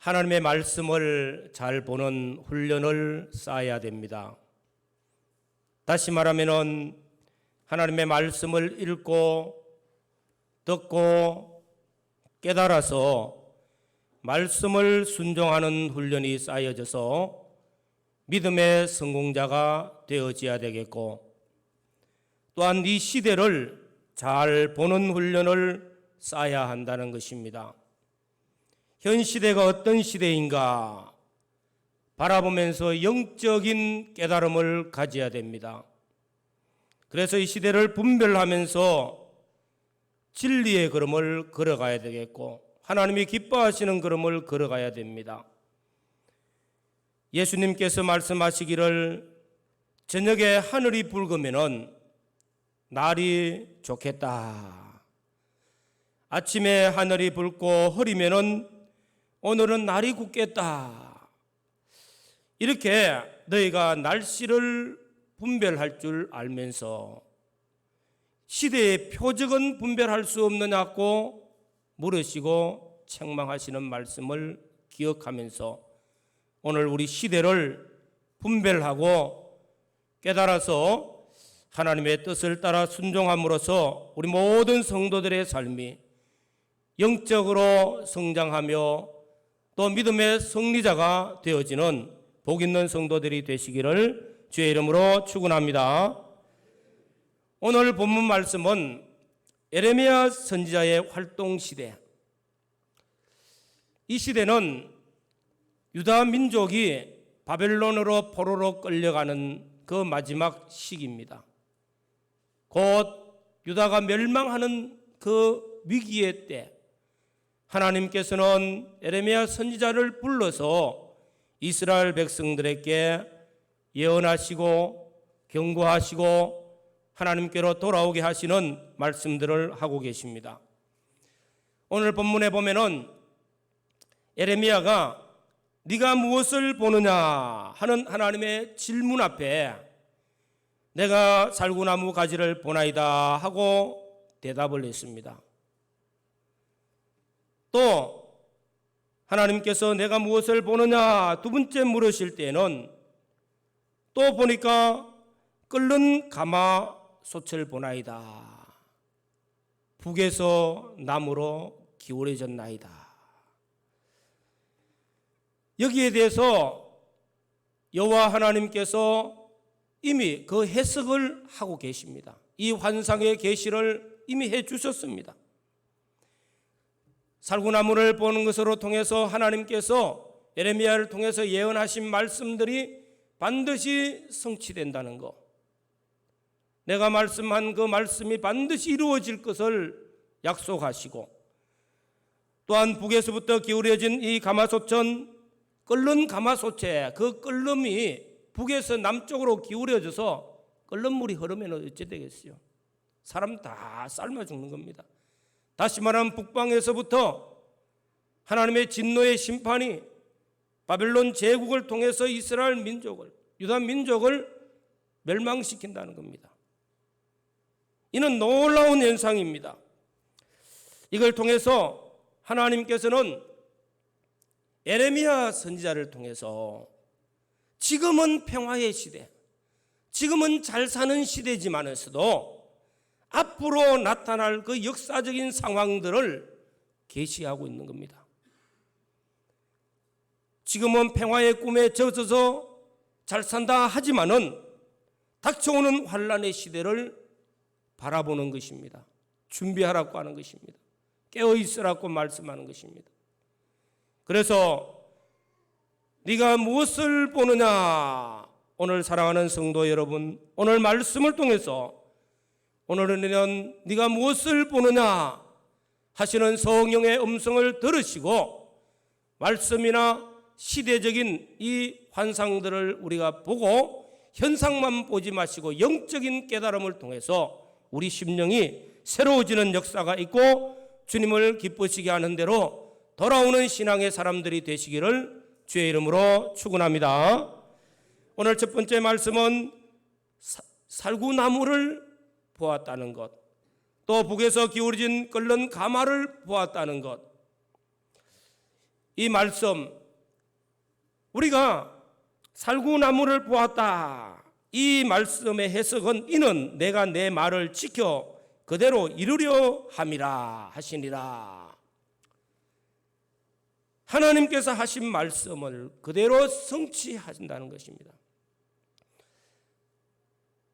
하나님의 말씀을 잘 보는 훈련을 쌓아야 됩니다. 다시 말하면 하나님의 말씀을 읽고 듣고 깨달아서 말씀을 순종하는 훈련이 쌓여져서 믿음의 성공자가 되어져야 되겠고, 또한 이 시대를 잘 보는 훈련을 쌓아야 한다는 것입니다. 현 시대가 어떤 시대인가 바라보면서 영적인 깨달음을 가져야 됩니다. 그래서 이 시대를 분별하면서 진리의 걸음을 걸어가야 되겠고, 하나님이 기뻐하시는 걸음을 걸어가야 됩니다. 예수님께서 말씀하시기를 저녁에 하늘이 붉으면은 날이 좋겠다. 아침에 하늘이 붉고 흐리면은 오늘은 날이 굳겠다. 이렇게 너희가 날씨를 분별할 줄 알면서 시대의 표적은 분별할 수 없느냐고 물으시고 책망하시는 말씀을 기억하면서 오늘 우리 시대를 분별하고 깨달아서 하나님의 뜻을 따라 순종함으로써 우리 모든 성도들의 삶이 영적으로 성장하며 또 믿음의 승리자가 되어지는 복 있는 성도들이 되시기를 주의 이름으로 축원합니다. 오늘 본문 말씀은 예레미야 선지자의 활동 시대. 이 시대는 유다 민족이 바벨론으로 포로로 끌려가는 그 마지막 시기입니다. 곧 유다가 멸망하는 그 위기의 때 하나님께서는 예레미야 선지자를 불러서 이스라엘 백성들에게 예언하시고 경고하시고 하나님께로 돌아오게 하시는 말씀들을 하고 계십니다. 오늘 본문에 보면은 예레미야가 네가 무엇을 보느냐 하는 하나님의 질문 앞에 내가 살구나무 가지를 보나이다 하고 대답을 했습니다. 또 하나님께서 내가 무엇을 보느냐 두 번째 물으실 때는 또 보니까 끓는 가마솥을 보나이다. 북에서 남으로 기울어졌나이다. 여기에 대해서 여호와 하나님께서 이미 그 해석을 하고 계십니다. 이 환상의 계시를 이미 해 주셨습니다. 살구나무를 보는 것으로 통해서 하나님께서 예레미야를 통해서 예언하신 말씀들이 반드시 성취된다는 것, 내가 말씀한 그 말씀이 반드시 이루어질 것을 약속하시고, 또한 북에서부터 기울여진 이 가마솥은 끓는 가마솥에 그 끓음이 북에서 남쪽으로 기울여져서 끓는 물이 흐르면 어찌 되겠어요? 사람 다 삶아 죽는 겁니다. 다시 말하면 북방에서부터 하나님의 진노의 심판이 바벨론 제국을 통해서 이스라엘 민족을, 유다 민족을 멸망시킨다는 겁니다. 이는 놀라운 현상입니다. 이걸 통해서 하나님께서는 예레미야 선지자를 통해서 지금은 평화의 시대, 지금은 잘 사는 시대지만서도 앞으로 나타날 그 역사적인 상황들을 계시하고 있는 겁니다. 지금은 평화의 꿈에 젖어서 잘 산다 하지만은 닥쳐오는 환란의 시대를 바라보는 것입니다. 준비하라고 하는 것입니다. 깨어 있으라고 말씀하는 것입니다. 그래서 네가 무엇을 보느냐, 오늘 사랑하는 성도 여러분, 오늘 말씀을 통해서 오늘은 네가 무엇을 보느냐 하시는 성령의 음성을 들으시고 말씀이나 시대적인 이 환상들을 우리가 보고 현상만 보지 마시고 영적인 깨달음을 통해서 우리 심령이 새로워지는 역사가 있고 주님을 기쁘시게 하는 대로 돌아오는 신앙의 사람들이 되시기를 주의 이름으로 축원합니다. 오늘 첫 번째 말씀은 살구나무를 보았다는 것, 또 북에서 기울어진 끓는 가마를 보았다는 것. 이 말씀, 우리가 살구나무를 보았다, 이 말씀의 해석은 이는 내가 내 말을 지켜 그대로 이루려 함이라 하시니라. 하나님께서 하신 말씀을 그대로 성취하신다는 것입니다.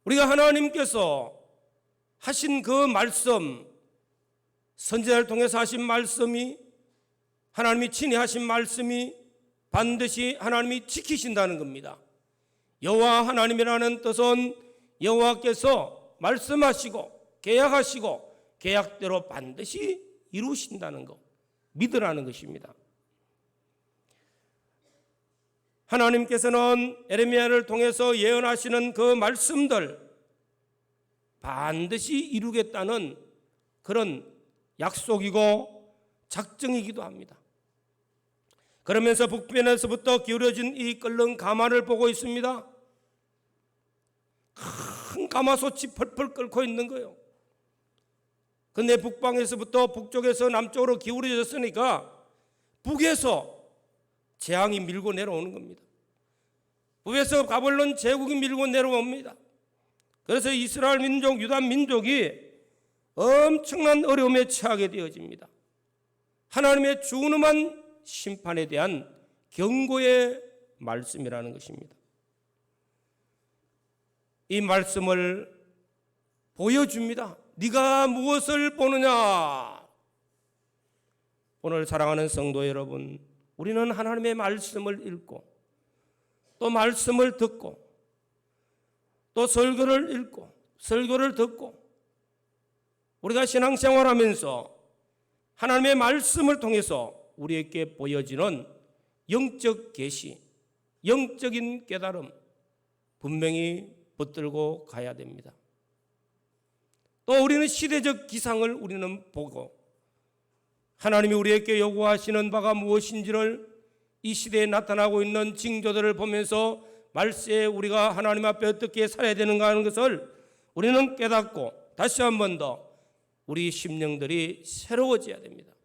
우리가 하나님께서 하신 그 말씀, 선지자를 통해서 하신 말씀이, 하나님이 친히 하신 말씀이 반드시 하나님이 지키신다는 겁니다. 여호와 하나님이라는 뜻은 여호와께서 말씀하시고 계약하시고 계약대로 반드시 이루신다는 것, 믿으라는 것입니다. 하나님께서는 에레미야를 통해서 예언하시는 그 말씀들 반드시 이루겠다는 그런 약속이고 작정이기도 합니다. 그러면서 북변에서부터 기울어진 이 끓는 가마를 보고 있습니다. 큰 가마솥이 펄펄 끓고 있는 거예요. 근데 북방에서부터 북쪽에서 남쪽으로 기울어졌으니까 북에서 재앙이 밀고 내려오는 겁니다. 북에서 바벨론 제국이 밀고 내려옵니다. 그래서 이스라엘 민족, 유다 민족이 엄청난 어려움에 처하게 되어집니다. 하나님의 준엄한 심판에 대한 경고의 말씀이라는 것입니다. 이 말씀을 보여줍니다. 네가 무엇을 보느냐? 오늘 사랑하는 성도 여러분, 우리는 하나님의 말씀을 읽고 또 말씀을 듣고 또 설교를 읽고 설교를 듣고 우리가 신앙생활하면서 하나님의 말씀을 통해서 우리에게 보여지는 영적 계시, 영적인 깨달음 분명히 붙들고 가야 됩니다. 또 우리는 시대적 기상을 우리는 보고 하나님이 우리에게 요구하시는 바가 무엇인지를 이 시대에 나타나고 있는 징조들을 보면서 말세에 우리가 하나님 앞에 어떻게 살아야 되는가 하는 것을 우리는 깨닫고 다시 한 번 더 우리 심령들이 새로워져야 됩니다.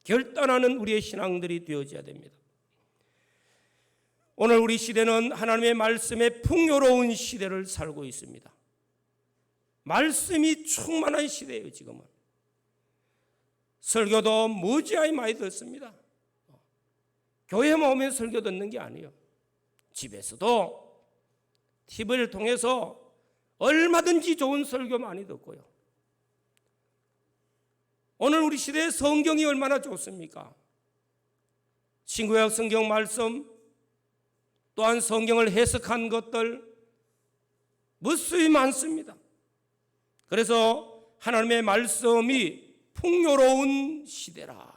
결단하는 우리의 신앙들이 되어져야 됩니다. 오늘 우리 시대는 하나님의 말씀에 풍요로운 시대를 살고 있습니다. 말씀이 충만한 시대예요. 지금은 설교도 무지하게 많이 듣습니다. 교회만 오면 설교 듣는 게 아니에요. 집에서도 TV를 통해서 얼마든지 좋은 설교 많이 듣고요. 오늘 우리 시대에 성경이 얼마나 좋습니까? 신구약 성경 말씀, 또한 성경을 해석한 것들 무수히 많습니다. 그래서 하나님의 말씀이 풍요로운 시대라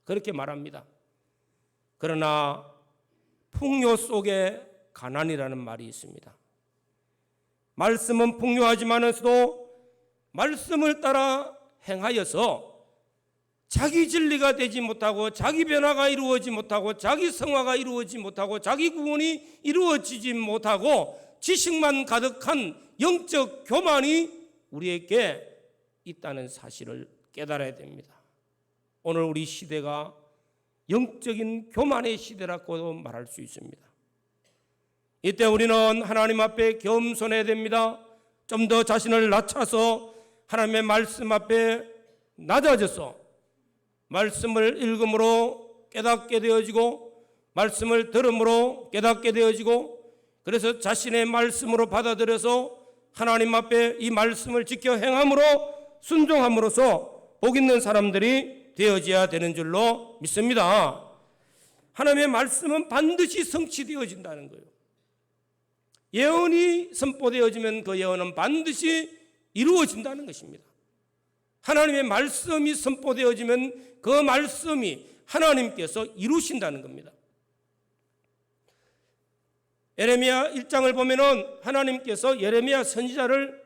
그렇게 말합니다. 그러나 풍요 속에 가난이라는 말이 있습니다. 말씀은 풍요하지만서도 말씀을 따라 행하여서 자기 진리가 되지 못하고 자기 변화가 이루어지지 못하고 자기 성화가 이루어지지 못하고 자기 구원이 이루어지지 못하고 지식만 가득한 영적 교만이 우리에게 있다는 사실을 깨달아야 됩니다. 오늘 우리 시대가 영적인 교만의 시대라고도 말할 수 있습니다. 이때 우리는 하나님 앞에 겸손해야 됩니다. 좀 더 자신을 낮춰서 하나님의 말씀 앞에 낮아져서 말씀을 읽음으로 깨닫게 되어지고 말씀을 들음으로 깨닫게 되어지고 그래서 자신의 말씀으로 받아들여서 하나님 앞에 이 말씀을 지켜 행함으로 순종함으로써 복 있는 사람들이 되어져야 되는 줄로 믿습니다. 하나님의 말씀은 반드시 성취되어진다는 거예요. 예언이 선포되어지면 그 예언은 반드시 이루어진다는 것입니다. 하나님의 말씀이 선포되어지면 그 말씀이 하나님께서 이루신다는 겁니다. 예레미야 1장을 보면은 하나님께서 예레미야 선지자를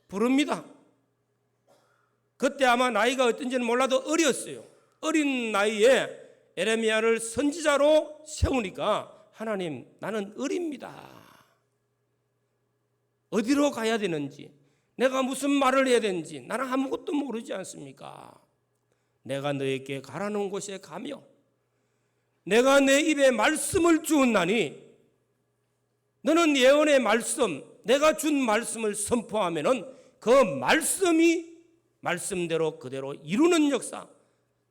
부릅니다. 그때 아마 나이가 어떤지는 몰라도 어렸어요. 어린 나이에 예레미야를 선지자로 세우니까 하나님, 나는 어립니다. 어디로 가야 되는지, 내가 무슨 말을 해야 되는지 나는 아무것도 모르지 않습니까? 내가 너에게 가라는 곳에 가며 내가 내 입에 말씀을 주었나니 너는 예언의 말씀, 내가 준 말씀을 선포하면은 그 말씀이 말씀대로 그대로 이루는 역사,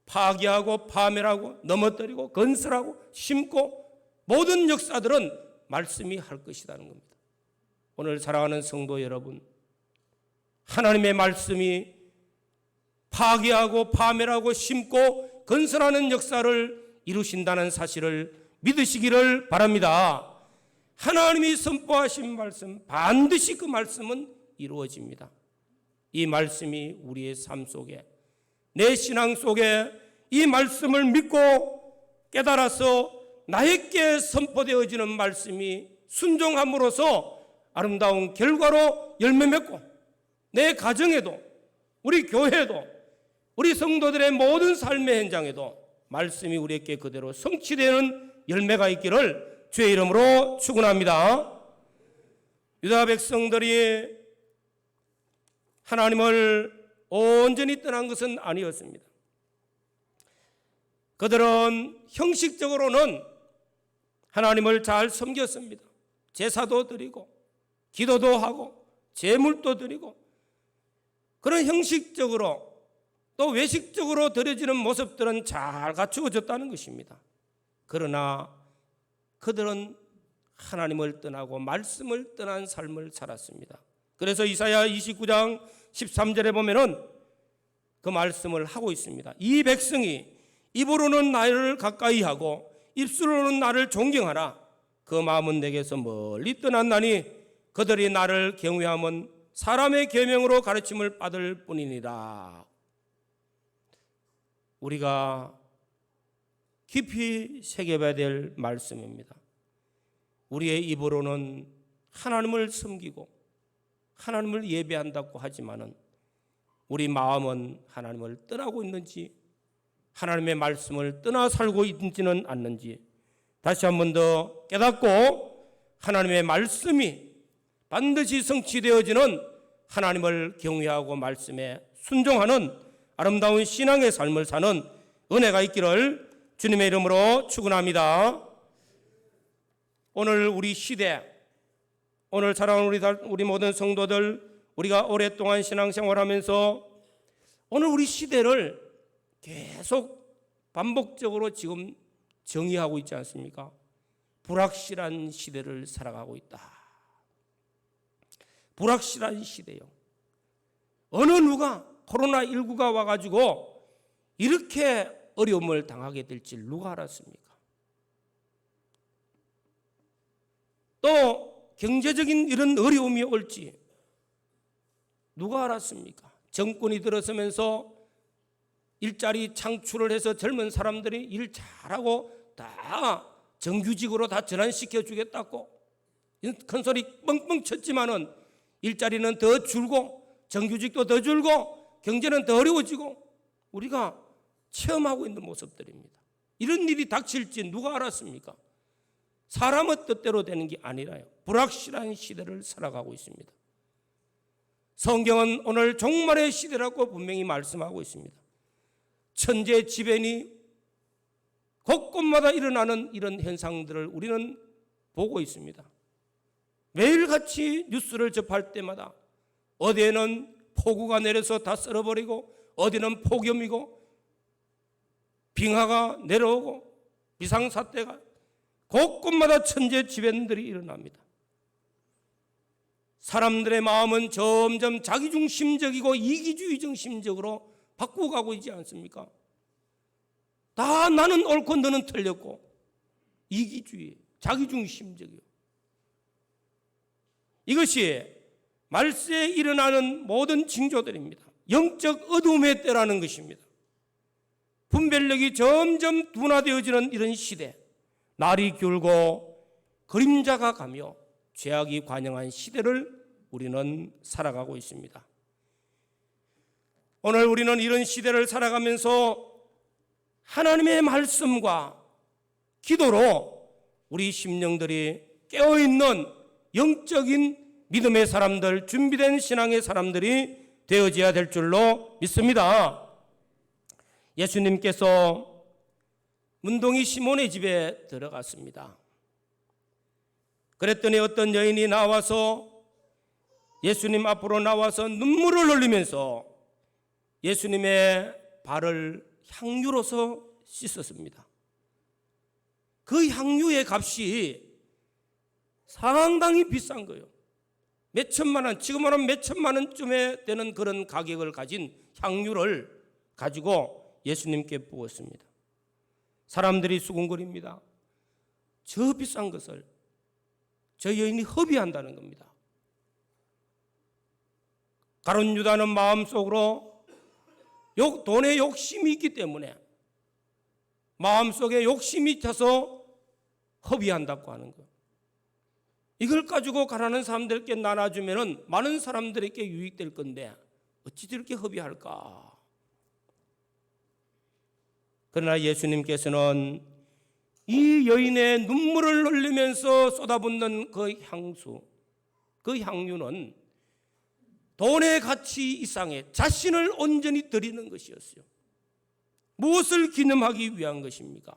파괴하고 파멸하고 넘어뜨리고 건설하고 심고 모든 역사들은 말씀이 할 것이라는 겁니다. 오늘 사랑하는 성도 여러분, 하나님의 말씀이 파괴하고 파멸하고 심고 건설하는 역사를 이루신다는 사실을 믿으시기를 바랍니다. 하나님이 선포하신 말씀, 반드시 그 말씀은 이루어집니다. 이 말씀이 우리의 삶 속에, 내 신앙 속에 이 말씀을 믿고 깨달아서 나에게 선포되어지는 말씀이 순종함으로써 아름다운 결과로 열매 맺고 내 가정에도, 우리 교회에도, 우리 성도들의 모든 삶의 현장에도 말씀이 우리에게 그대로 성취되는 열매가 있기를 주의 이름으로 축원합니다. 유다 백성들이 하나님을 온전히 떠난 것은 아니었습니다. 그들은 형식적으로는 하나님을 잘 섬겼습니다. 제사도 드리고 기도도 하고 제물도 드리고 그런 형식적으로 또 외식적으로 드려지는 모습들은 잘 갖추어졌다는 것입니다. 그러나 그들은 하나님을 떠나고 말씀을 떠난 삶을 살았습니다. 그래서 이사야 29장 13절에 보면은 그 말씀을 하고 있습니다. 이 백성이 입으로는 나를 가까이 하고 입술로는 나를 존경하나 그 마음은 내게서 멀리 떠났나니 그들이 나를 경외함은 사람의 계명으로 가르침을 받을 뿐이니라. 우리가 깊이 새겨봐야 될 말씀입니다. 우리의 입으로는 하나님을 섬기고 하나님을 예배한다고 하지만은 우리 마음은 하나님을 떠나고 있는지, 하나님의 말씀을 떠나 살고 있지는 않는지 다시 한 번 더 깨닫고 하나님의 말씀이 반드시 성취되어지는 하나님을 경외하고 말씀에 순종하는 아름다운 신앙의 삶을 사는 은혜가 있기를 주님의 이름으로 축원합니다. 오늘 우리 시대, 오늘 사랑하는 우리 모든 성도들, 우리가 오랫동안 신앙생활하면서 오늘 우리 시대를 계속 반복적으로 지금 정의하고 있지 않습니까? 불확실한 시대를 살아가고 있다. 불확실한 시대요. 어느 누가 코로나19가 와가지고 이렇게 어려움을 당하게 될지 누가 알았습니까? 또 경제적인 이런 어려움이 올지 누가 알았습니까? 정권이 들어서면서 일자리 창출을 해서 젊은 사람들이 일 잘하고 다 정규직으로 다 전환시켜 주겠다고 큰 소리 뻥뻥 쳤지만은 일자리는 더 줄고 정규직도 더 줄고 경제는 더 어려워지고 우리가 체험하고 있는 모습들입니다. 이런 일이 닥칠지 누가 알았습니까? 사람의 뜻대로 되는 게 아니라요. 불확실한 시대를 살아가고 있습니다. 성경은 오늘 종말의 시대라고 분명히 말씀하고 있습니다. 천재지변이 곳곳마다 일어나는 이런 현상들을 우리는 보고 있습니다. 매일같이 뉴스를 접할 때마다 어디에는 폭우가 내려서 다 썰어버리고 어디는 폭염이고 빙하가 내려오고 비상사태가 곳곳마다 천재지변들이 일어납니다. 사람들의 마음은 점점 자기중심적이고 이기주의 중심적으로 바꾸고 가고 있지 않습니까? 다 나는 옳고 너는 틀렸고 이기주의, 자기중심적이요. 이것이 말세에 일어나는 모든 징조들입니다. 영적 어둠의 때라는 것입니다. 분별력이 점점 둔화되어지는 이런 시대, 날이 길고 그림자가 가며 죄악이 관영한 시대를 우리는 살아가고 있습니다. 오늘 우리는 이런 시대를 살아가면서 하나님의 말씀과 기도로 우리 심령들이 깨어있는 영적인 믿음의 사람들, 준비된 신앙의 사람들이 되어져야 될 줄로 믿습니다. 예수님께서 문둥이 시몬의 집에 들어갔습니다. 그랬더니 어떤 여인이 나와서 예수님 앞으로 나와서 눈물을 흘리면서 예수님의 발을 향유로서 씻었습니다. 그 향유의 값이 상당히 비싼 거예요. 몇 천만 원, 지금 말하면 몇 천만 원쯤에 되는 그런 가격을 가진 향유를 가지고 예수님께 부었습니다. 사람들이 수군거립니다. 저 비싼 것을 저 여인이 허비한다는 겁니다. 가룟 유다는 마음속으로 돈에 욕심이 있기 때문에 마음속에 욕심이 차서 허비한다고 하는 거예요. 이걸 가지고 가난한 사람들께 나눠주면 많은 사람들에게 유익될 건데 어찌 저렇게 허비할까? 그러나 예수님께서는 이 여인의 눈물을 흘리면서 쏟아붓는 그 향수, 그 향유는 돈의 가치 이상의 자신을 온전히 드리는 것이었어요. 무엇을 기념하기 위한 것입니까?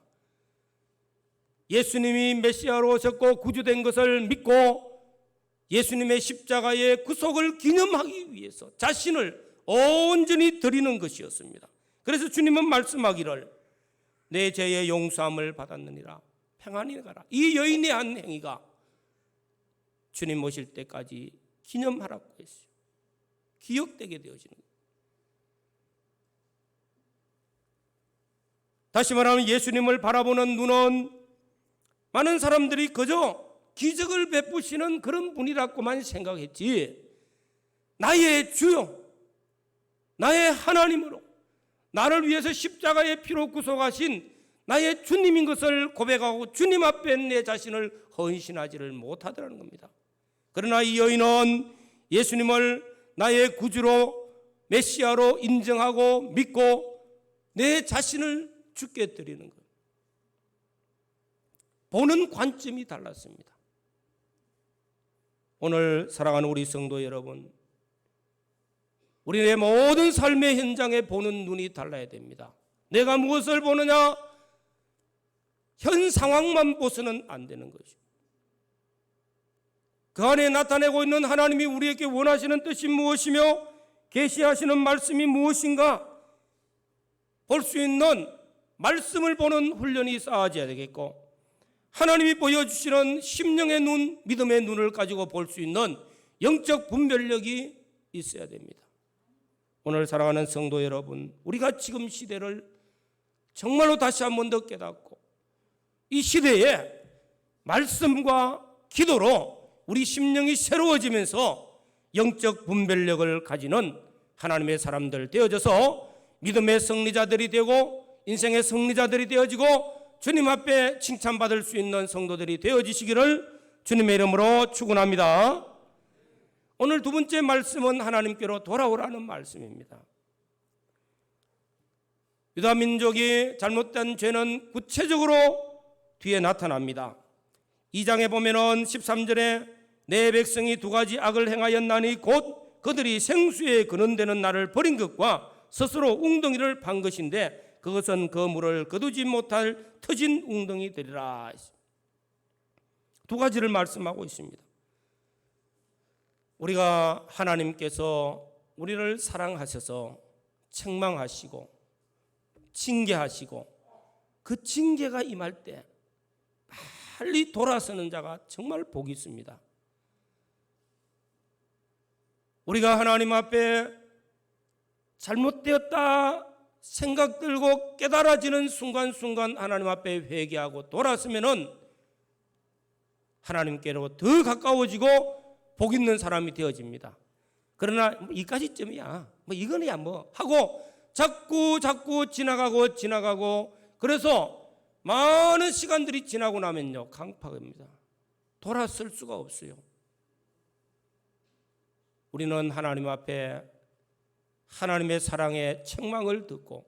예수님이 메시아로 오셨고 구주된 것을 믿고 예수님의 십자가의 구속을 기념하기 위해서 자신을 온전히 드리는 것이었습니다. 그래서 주님은 말씀하기를 내 죄의 용서함을 받았느니라 평안히 가라. 이 여인의 한 행위가 주님 오실 때까지 기념하라고 했어요. 기억되게 되어지는 거예요. 다시 말하면 예수님을 바라보는 눈은 많은 사람들이 그저 기적을 베푸시는 그런 분이라고만 생각했지, 나의 주요, 나의 하나님으로 나를 위해서 십자가의 피로 구속하신 나의 주님인 것을 고백하고 주님 앞에 내 자신을 헌신하지를 못하더라는 겁니다. 그러나 이 여인은 예수님을 나의 구주로 메시아로 인정하고 믿고 내 자신을 주께 드리는 거예요. 보는 관점이 달랐습니다. 오늘 사랑하는 우리 성도 여러분, 우리의 모든 삶의 현장에 보는 눈이 달라야 됩니다. 내가 무엇을 보느냐? 현 상황만 보서는 안 되는 것이죠. 그 안에 나타내고 있는 하나님이 우리에게 원하시는 뜻이 무엇이며 계시하시는 말씀이 무엇인가 볼 수 있는 말씀을 보는 훈련이 쌓아져야 되겠고, 하나님이 보여주시는 심령의 눈, 믿음의 눈을 가지고 볼 수 있는 영적 분별력이 있어야 됩니다. 오늘 사랑하는 성도 여러분, 우리가 지금 시대를 정말로 다시 한 번 더 깨닫고 이 시대에 말씀과 기도로 우리 심령이 새로워지면서 영적 분별력을 가지는 하나님의 사람들 되어져서 믿음의 승리자들이 되고 인생의 승리자들이 되어지고 주님 앞에 칭찬받을 수 있는 성도들이 되어지시기를 주님의 이름으로 축원합니다. 오늘 두 번째 말씀은 하나님께로 돌아오라는 말씀입니다. 유다 민족이 잘못된 죄는 구체적으로 뒤에 나타납니다. 2장에 보면은 13절에 내 백성이 두 가지 악을 행하였나니 곧 그들이 생수에 근원되는 나를 버린 것과 스스로 웅덩이를 판 것인데 그것은 그 물을 거두지 못할 터진 웅덩이 되리라. 두 가지를 말씀하고 있습니다. 우리가 하나님께서 우리를 사랑하셔서 책망하시고 징계하시고 그 징계가 임할 때 빨리 돌아서는 자가 정말 복이 있습니다. 우리가 하나님 앞에 잘못되었다 생각 들고 깨달아지는 순간순간 하나님 앞에 회개하고 돌아서면은 하나님께로 더 가까워지고 복 있는 사람이 되어집니다. 그러나 이까지쯤이야, 이거야 하고 자꾸 지나가고 그래서 많은 시간들이 지나고 나면요 강팍입니다. 돌아설 수가 없어요. 우리는 하나님 앞에 하나님의 사랑의 책망을 듣고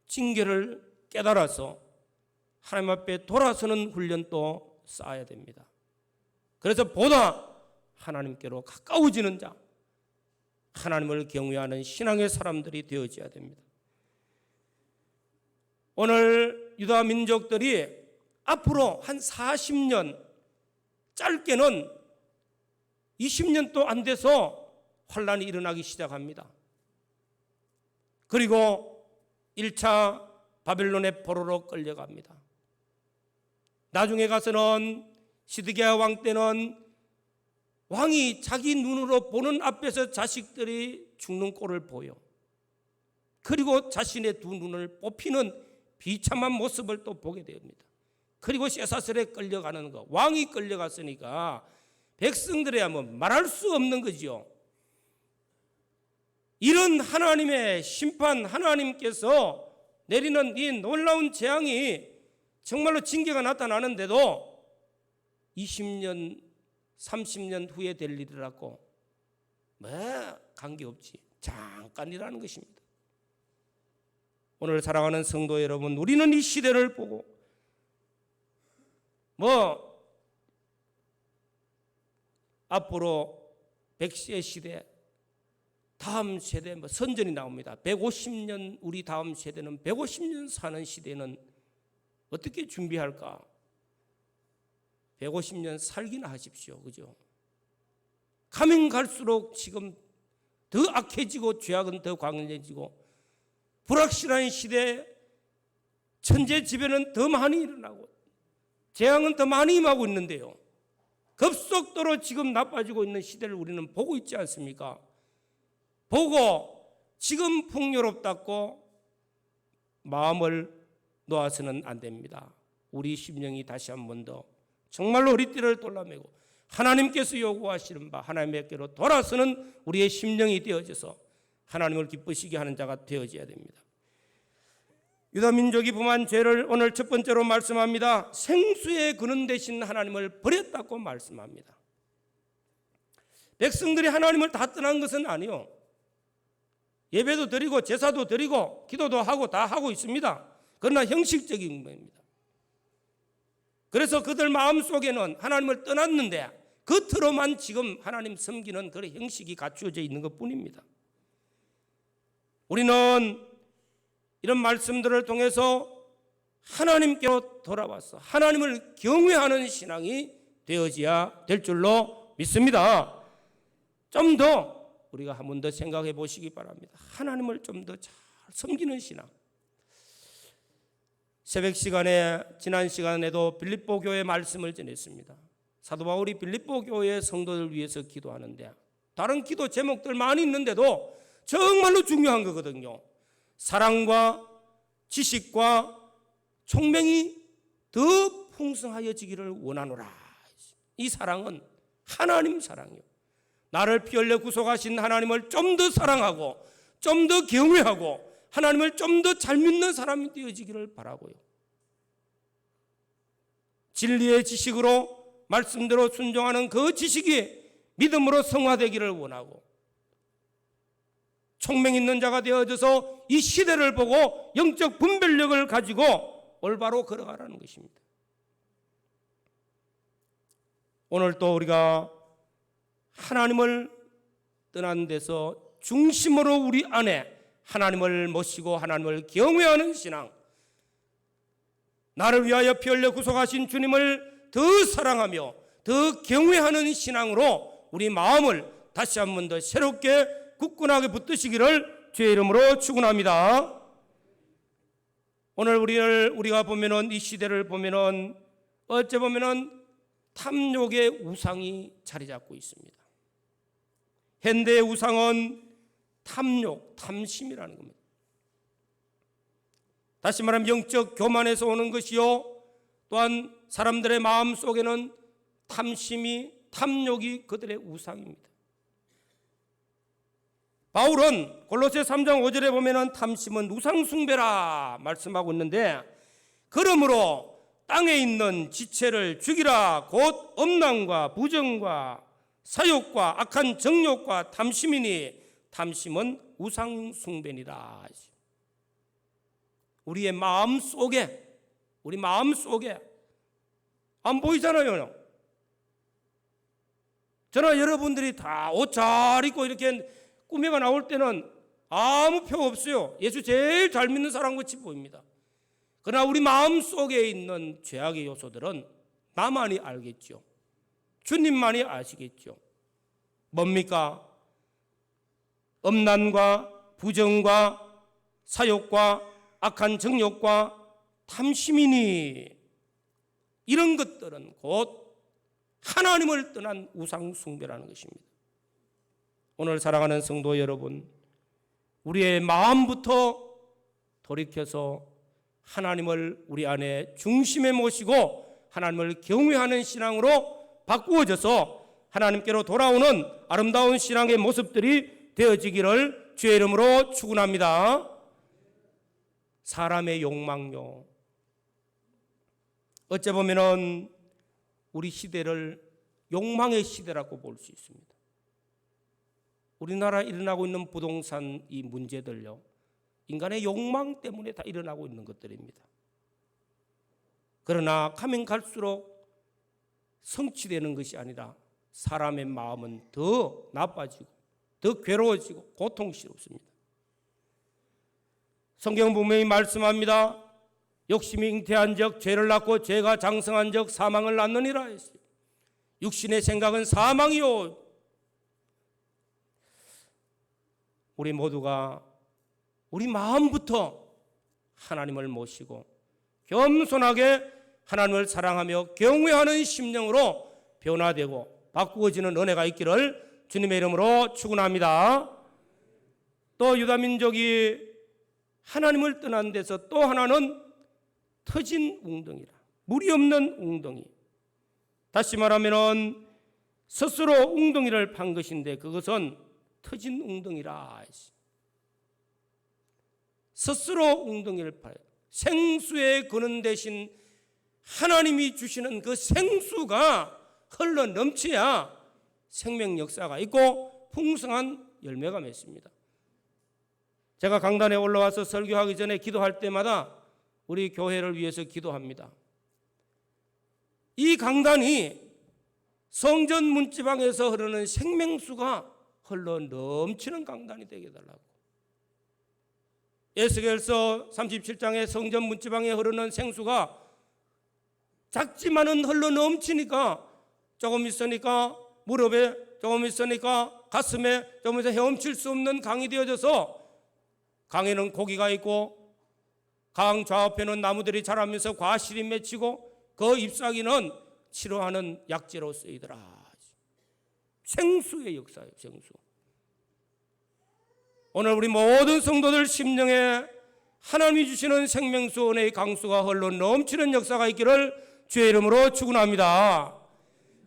징계를 깨달아서 하나님 앞에 돌아서는 훈련도 쌓아야 됩니다. 그래서 보다 하나님께로 가까워지는 자, 하나님을 경외하는 신앙의 사람들이 되어져야 됩니다. 오늘 유다 민족들이 앞으로 한 40년, 짧게는 20년도 안 돼서 환란이 일어나기 시작합니다. 그리고 1차 바벨론의 포로로 끌려갑니다. 나중에 가서는 시드기야 왕 때는 왕이 자기 눈으로 보는 앞에서 자식들이 죽는 꼴을 보여. 그리고 자신의 두 눈을 뽑히는 비참한 모습을 또 보게 됩니다. 그리고 쇠사슬에 끌려가는 거. 왕이 끌려갔으니까 백성들이야 뭐 말할 수 없는 거죠. 이런 하나님의 심판, 하나님께서 내리는 이 놀라운 재앙이 정말로 징계가 나타나는데도 20년, 30년 후에 될 일이라고 뭐 관계없지. 잠깐이라는 것입니다. 오늘 사랑하는 성도 여러분, 우리는 이 시대를 보고 뭐 앞으로 100세 시대, 다음 세대 뭐 선전이 나옵니다. 150년, 우리 다음 세대는 150년 사는 시대는 어떻게 준비할까? 150년 살기나 하십시오. 그죠? 가면 갈수록 지금 더 악해지고 죄악은 더 강해지고 불확실한 시대에 천재지변은 더 많이 일어나고 재앙은 더 많이 임하고 있는데요. 급속도로 지금 나빠지고 있는 시대를 우리는 보고 있지 않습니까? 보고 지금 풍요롭다고 마음을 놓아서는 안 됩니다. 우리 심령이 다시 한 번 더 정말로 허리띠를 돌라매고 하나님께서 요구하시는 바 하나님께로 돌아서는 우리의 심령이 되어져서 하나님을 기쁘시게 하는 자가 되어져야 됩니다. 유다 민족이 범한 죄를 오늘 첫 번째로 말씀합니다. 생수의 근원 되신 하나님을 버렸다고 말씀합니다. 백성들이 하나님을 다 떠난 것은 아니요. 예배도 드리고 제사도 드리고 기도도 하고 다 하고 있습니다. 그러나 형식적인 겁니다. 그래서 그들 마음속에는 하나님을 떠났는데 겉으로만 지금 하나님 섬기는 그런 형식이 갖추어져 있는 것뿐입니다. 우리는 이런 말씀들을 통해서 하나님께로 돌아와서 하나님을 경외하는 신앙이 되어져야 될 줄로 믿습니다. 좀 더 우리가 한 번 더 생각해 보시기 바랍니다. 하나님을 좀 더 잘 섬기는 신앙. 새벽 시간에 지난 시간에도 빌립보 교회 말씀을 전했습니다. 사도 바울이 빌립보 교회 성도들 위해서 기도하는데 다른 기도 제목들 많이 있는데도 정말로 중요한 거거든요. 사랑과 지식과 총명이 더 풍성하여지기를 원하노라. 이 사랑은 하나님 사랑이요. 나를 피 흘려 구속하신 하나님을 좀 더 사랑하고 좀 더 경외하고 하나님을 좀 더 잘 믿는 사람이 되어지기를 바라고요. 진리의 지식으로 말씀대로 순종하는 그 지식이 믿음으로 성화되기를 원하고 총명 있는 자가 되어져서 이 시대를 보고 영적 분별력을 가지고 올바로 걸어가라는 것입니다. 오늘 또 우리가 하나님을 떠난 데서 중심으로 우리 안에 하나님을 모시고 하나님을 경외하는 신앙, 나를 위하여 피 흘려 구속하신 주님을 더 사랑하며 더 경외하는 신앙으로 우리 마음을 다시 한 번 더 새롭게 굳건하게 붙드시기를 주의 이름으로 축원합니다. 오늘 우리가 보면은 이 시대를 보면은 어째 보면은 탐욕의 우상이 자리 잡고 있습니다. 현대의 우상은 탐욕, 탐심이라는 겁니다. 다시 말하면 영적 교만에서 오는 것이요, 또한 사람들의 마음 속에는 탐심이, 탐욕이 그들의 우상입니다. 바울은 골로새 3장 5절에 보면은 탐심은 우상숭배라 말씀하고 있는데, 그러므로 땅에 있는 지체를 죽이라 곧 음란과 부정과 사욕과 악한 정욕과 탐심이니 탐심은 우상숭배니라. 우리의 마음 속에, 우리 마음 속에 안 보이잖아요. 저나 여러분들이 다 옷 잘 입고 이렇게 꾸며가 나올 때는 아무 표 없어요. 예수 제일 잘 믿는 사람 같이 보입니다. 그러나 우리 마음 속에 있는 죄악의 요소들은 나만이 알겠죠. 주님만이 아시겠죠. 뭡니까? 음란과 부정과 사욕과 악한 정욕과 탐심이니, 이런 것들은 곧 하나님을 떠난 우상 숭배라는 것입니다. 오늘 사랑하는 성도 여러분, 우리의 마음부터 돌이켜서 하나님을 우리 안에 중심에 모시고 하나님을 경외하는 신앙으로 바꾸어져서 하나님께로 돌아오는 아름다운 신앙의 모습들이 되어지기를 주의 이름으로 축원합니다. 사람의 욕망요, 어째 보면은 우리 시대를 욕망의 시대라고 볼 수 있습니다. 우리나라에 일어나고 있는 부동산 이 문제들요, 인간의 욕망 때문에 다 일어나고 있는 것들입니다. 그러나 가면 갈수록 성취되는 것이 아니라 사람의 마음은 더 나빠지고 더 괴로워지고 고통스럽습니다. 성경 분명히 말씀합니다. 욕심이 잉태한 적 죄를 낳고 죄가 장성한 적 사망을 낳느니라 했어요. 육신의 생각은 사망이요. 우리 모두가 우리 마음부터 하나님을 모시고 겸손하게 하나님을 사랑하며 경외하는 심령으로 변화되고 바꾸어지는 은혜가 있기를 주님의 이름으로 축원합니다. 또 유다민족이 하나님을 떠난 데서 또 하나는 터진 웅덩이라, 물이 없는 웅덩이. 다시 말하면 스스로 웅덩이를 판 것인데 그것은 터진 웅덩이라. 스스로 웅덩이를 파요. 생수의 근원 대신 하나님이 주시는 그 생수가 흘러 넘쳐야 생명 역사가 있고 풍성한 열매가 맺습니다. 제가 강단에 올라와서 설교하기 전에 기도할 때마다 우리 교회를 위해서 기도합니다. 이 강단이 성전 문지방에서 흐르는 생명수가 흘러 넘치는 강단이 되게 해달라고. 에스겔서 37장의 성전 문지방에 흐르는 생수가 작지만은 흘러 넘치니까 조금 있으니까 무릎에, 조금 있으니까 가슴에, 조금 있으니까 헤엄칠 수 없는 강이 되어져서 강에는 고기가 있고 강 좌우편은 나무들이 자라면서 과실이 맺히고 그 잎사귀는 치료하는 약재로 쓰이더라. 생수의 역사예요. 생수. 오늘 우리 모든 성도들 심령에 하나님이 주시는 생명수 은혜의 강수가 흘러 넘치는 역사가 있기를 주의 이름으로 축원합니다.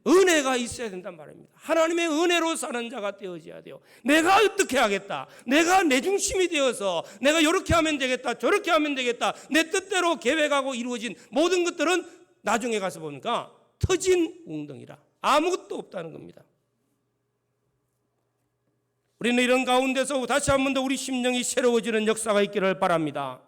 은혜가 있어야 된단 말입니다. 하나님의 은혜로 사는 자가 되어져야 돼요. 내가 어떻게 하겠다, 내가 내 중심이 되어서 내가 이렇게 하면 되겠다, 저렇게 하면 되겠다, 내 뜻대로 계획하고 이루어진 모든 것들은 나중에 가서 보니까 터진 웅덩이라, 아무것도 없다는 겁니다. 우리는 이런 가운데서 다시 한 번 더 우리 심령이 새로워지는 역사가 있기를 바랍니다.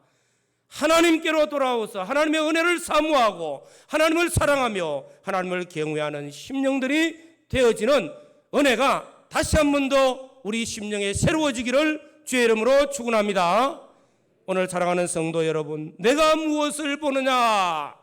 하나님께로 돌아와서 하나님의 은혜를 사모하고 하나님을 사랑하며 하나님을 경외하는 심령들이 되어지는 은혜가 다시 한 번 더 우리 심령에 새로워지기를 주의 이름으로 축원합니다. 오늘 사랑하는 성도 여러분, 내가 무엇을 보느냐?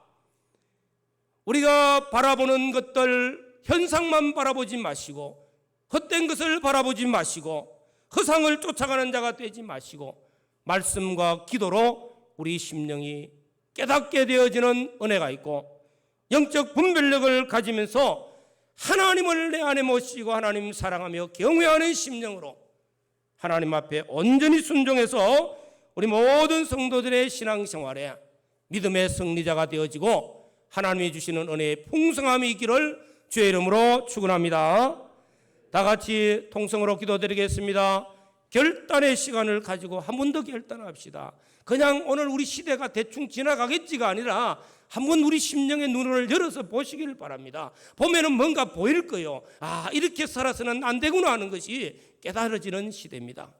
우리가 바라보는 것들, 현상만 바라보지 마시고 헛된 것을 바라보지 마시고 허상을 쫓아가는 자가 되지 마시고 말씀과 기도로 우리 심령이 깨닫게 되어지는 은혜가 있고 영적 분별력을 가지면서 하나님을 내 안에 모시고 하나님 사랑하며 경외하는 심령으로 하나님 앞에 온전히 순종해서 우리 모든 성도들의 신앙생활에 믿음의 승리자가 되어지고 하나님이 주시는 은혜의 풍성함이 있기를 주의 이름으로 축원합니다. 다 같이 통성으로 기도드리겠습니다. 결단의 시간을 가지고 한 번 더 결단합시다. 그냥 오늘 우리 시대가 대충 지나가겠지가 아니라 한번 우리 심령의 눈을 열어서 보시기를 바랍니다. 보면은 뭔가 보일 거예요. 아, 이렇게 살아서는 안 되구나 하는 것이 깨달아지는 시대입니다.